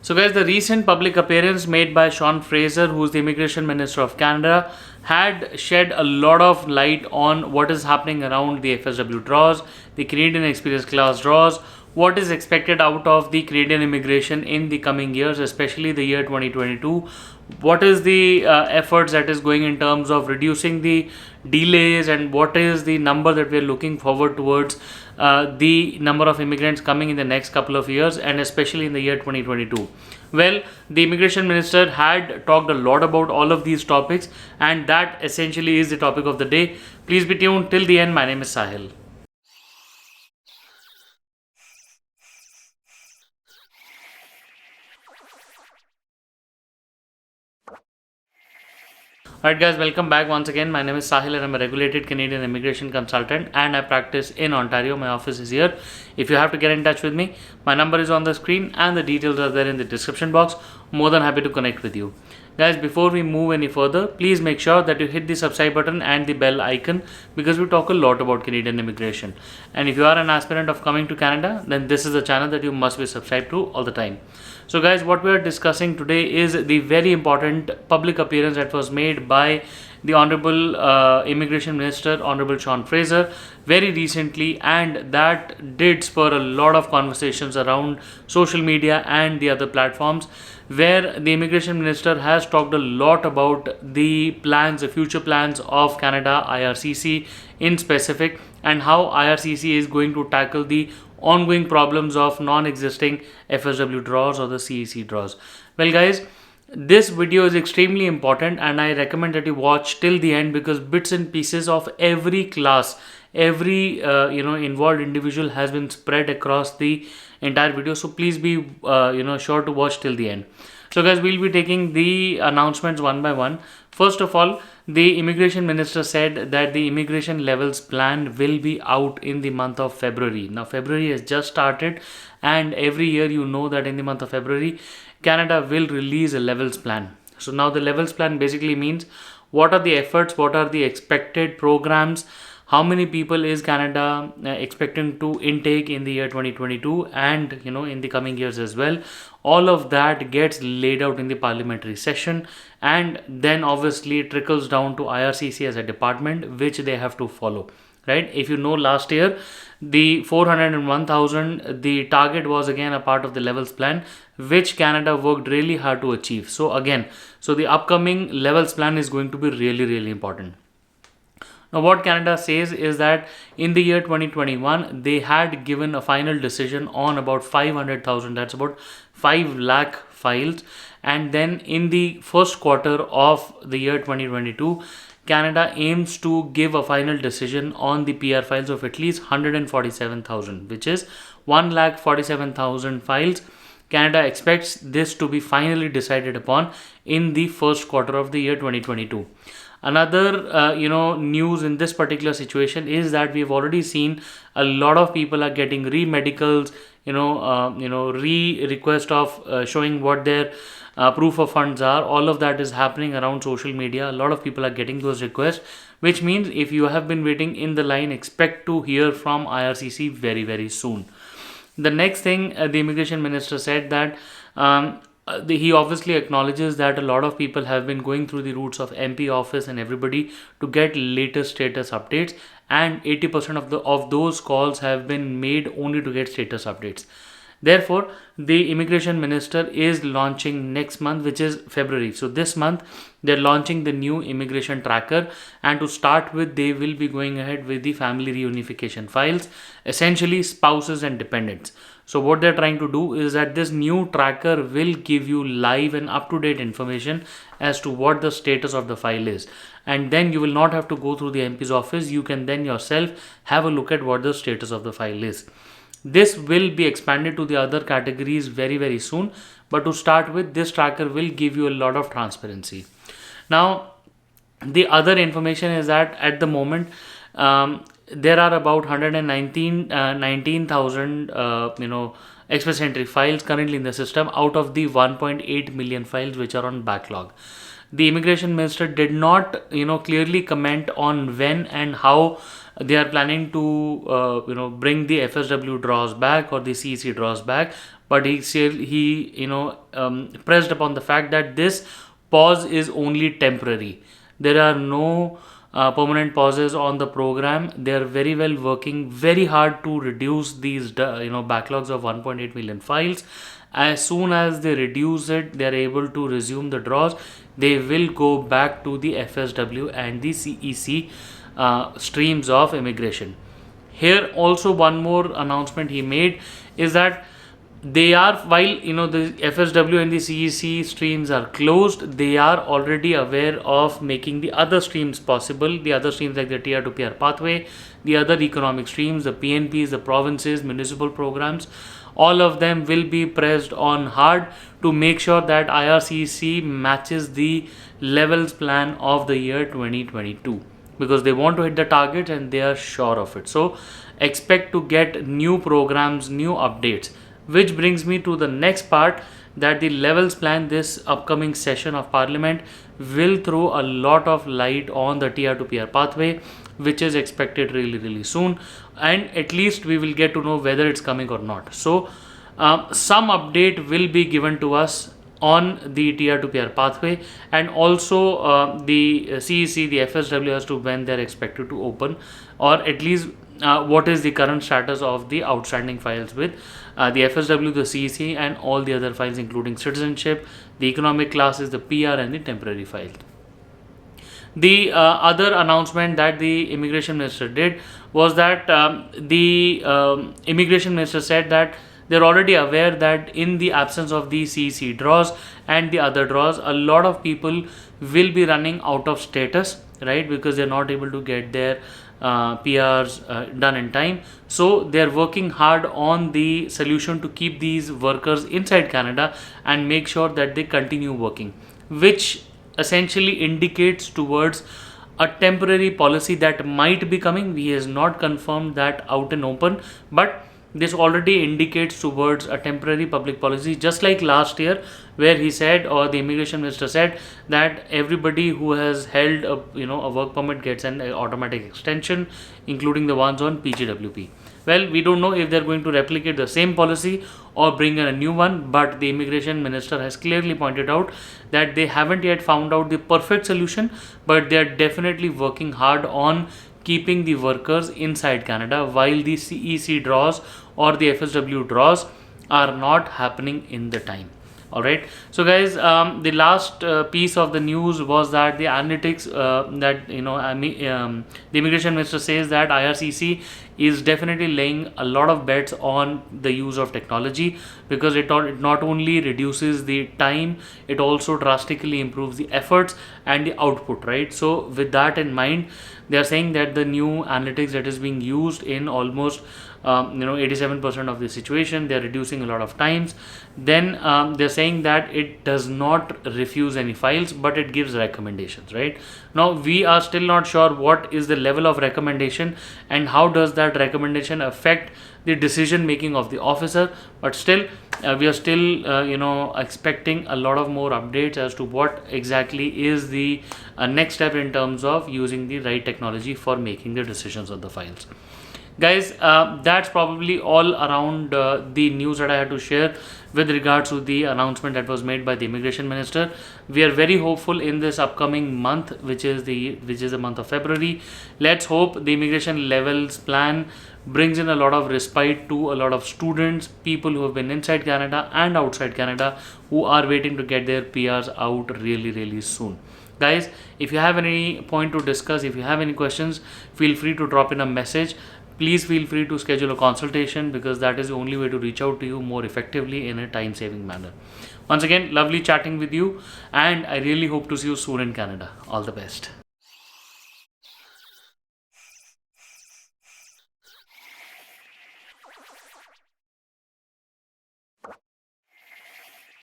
So guys, the recent public appearance made by Sean Fraser, who's the Immigration Minister of Canada, had shed a lot of light on what is happening around the FSW draws, the Canadian Experience Class draws, what is expected out of the Canadian immigration in the coming years, especially the year 2022. What is the efforts that is going in terms of reducing the delays, and what is the number that we are looking forward towards the number of immigrants coming in the next couple of years, and especially in the year 2022. Well, the immigration minister had talked a lot about all of these topics, and that essentially is the topic of the day. Please be tuned till the end. My name is Sahil. Alright guys, welcome back once again. My name is Sahil and I'm a regulated Canadian immigration consultant and I practice in Ontario. My office is here. If you have to get in touch with me, my number is on the screen and the details are there in the description box. More than happy to connect with you. Guys, before we move any further, please make sure that you hit the subscribe button and the bell icon, because we talk a lot about Canadian immigration. And if you are an aspirant of coming to Canada, then this is a channel that you must be subscribed to all the time. So guys, what we are discussing today is the very important public appearance that was made by the Honorable Immigration Minister, Honorable Sean Fraser, very recently, and that did spur a lot of conversations around social media and the other platforms, where the Immigration Minister has talked a lot about the plans, the future plans of Canada, IRCC in specific, and how IRCC is going to tackle the ongoing problems of non-existing FSW draws or the CEC draws. Well guys, this video is extremely important and I recommend that you watch till the end, because bits and pieces of every class, every involved individual has been spread across the entire video. So please be sure to watch till the end. So guys, we'll be taking the announcements one by one. First of all, the immigration minister said that the immigration levels plan will be out in the month of February. Now February has just started, and every year you know that in the month of February Canada will release a levels plan. So now the levels plan basically means what are the efforts, what are the expected programs, how many people is Canada expecting to intake in the year 2022 and in the coming years as well. All of that gets laid out in the parliamentary session, and then obviously it trickles down to IRCC as a department, which they have to follow, right? If you know, last year the 401,000, the target was again a part of the levels plan, which Canada worked really hard to achieve. So the upcoming levels plan is going to be really important. Now what Canada says is that in the year 2021 they had given a final decision on about 500,000, that's about 5 lakh files, and then in the first quarter of the year 2022 Canada aims to give a final decision on the PR files of at least 147,000, which is 1,47,000 files. Canada expects this to be finally decided upon in the first quarter of the year 2022. Another news in this particular situation is that we've already seen a lot of people are getting re-medicals, re-request of showing what their proof of funds are. All of that is happening around social media. A lot of people are getting those requests, which means if you have been waiting in the line, expect to hear from IRCC very soon. The next thing, the immigration minister said that he obviously acknowledges that a lot of people have been going through the routes of MP office and everybody to get latest status updates, and 80% of those calls have been made only to get status updates. Therefore, the immigration minister is launching next month, which is February. So this month they're launching the new immigration tracker, and to start with they will be going ahead with the family reunification files, essentially spouses and dependents. So what they're trying to do is that this new tracker will give you live and up-to-date information as to what the status of the file is, and then you will not have to go through the MP's office. You can then yourself have a look at what the status of the file is. This will be expanded to the other categories very soon, but to start with, this tracker will give you a lot of transparency. Now the other information is that at the moment there are about 19,000 express entry files currently in the system out of the 1.8 million files which are on backlog. The immigration minister did not clearly comment on when and how they are planning to bring the FSW draws back or the CEC draws back, but he pressed upon the fact that this pause is only temporary. There are no permanent pauses on the program. They are very well working very hard to reduce these backlogs of 1.8 million files. As soon as they reduce it, they are able to resume the draws. They will go back to the FSW and the CEC streams of immigration. Here also one more announcement he made is that they are, while the FSW and the CEC streams are closed, they are already aware of making the other streams possible, the other streams like the Tier to PR pathway, the other economic streams, the PNPs, the provinces, municipal programs. All of them will be pressed on hard to make sure that IRCC matches the levels plan of the year 2022, because they want to hit the target and they are sure of it. So expect to get new programs, new updates. Which brings me to the next part, that the levels plan this upcoming session of Parliament will throw a lot of light on the Tier to PR pathway, which is expected really soon, and at least we will get to know whether it's coming or not. So some update will be given to us on the Tier to PR pathway, and also the CEC, the FSW as to when they're expected to open, or at least what is the current status of the outstanding files with the FSW, the CEC, and all the other files including citizenship, the economic classes, the PR, and the temporary files. The other announcement that the immigration minister did was that the immigration minister said that they're already aware that in the absence of the CEC draws and the other draws, a lot of people will be running out of status, right, because they're not able to get their PRs done in time. So they're working hard on the solution to keep these workers inside Canada and make sure that they continue working, which essentially indicates towards a temporary policy that might be coming. He has not confirmed that out and open, but this already indicates towards a temporary public policy, just like last year, where he said, or the immigration minister said, that everybody who has held a work permit gets an automatic extension, including the ones on PGWP. Well, we don't know if they're going to replicate the same policy or bring in a new one, but the immigration minister has clearly pointed out that they haven't yet found out the perfect solution, but they are definitely working hard on keeping the workers inside Canada while the CEC draws or the FSW draws are not happening in the time. Alright, so guys, the last piece of the news was that the analytics that the immigration minister says that IRCC is definitely laying a lot of bets on the use of technology, because it not only reduces the time, it also drastically improves the efforts and the output, right? So with that in mind, they are saying that the new analytics that is being used in almost 87% of the situation, they are reducing a lot of times. Then they're saying that it does not refuse any files, but it gives recommendations, right? Now we are still not sure what is the level of recommendation and how does that recommendation affect the decision making of the officer, but still we are still expecting a lot of more updates as to what exactly is the next step in terms of using the right technology for making the decisions on the files. Guys, that's probably all around the news that I had to share with regards to the announcement that was made by the immigration minister. We are very hopeful in this upcoming month, which is the month of February. Let's hope the immigration levels plan brings in a lot of respite to a lot of students, people who have been inside Canada and outside Canada, who are waiting to get their PRs out really soon. Guys, if you have any point to discuss, if you have any questions, feel free to drop in a message. Please feel free to schedule a consultation, because that is the only way to reach out to you more effectively in a time-saving manner. Once again, lovely chatting with you, and I really hope to see you soon in Canada. All the best.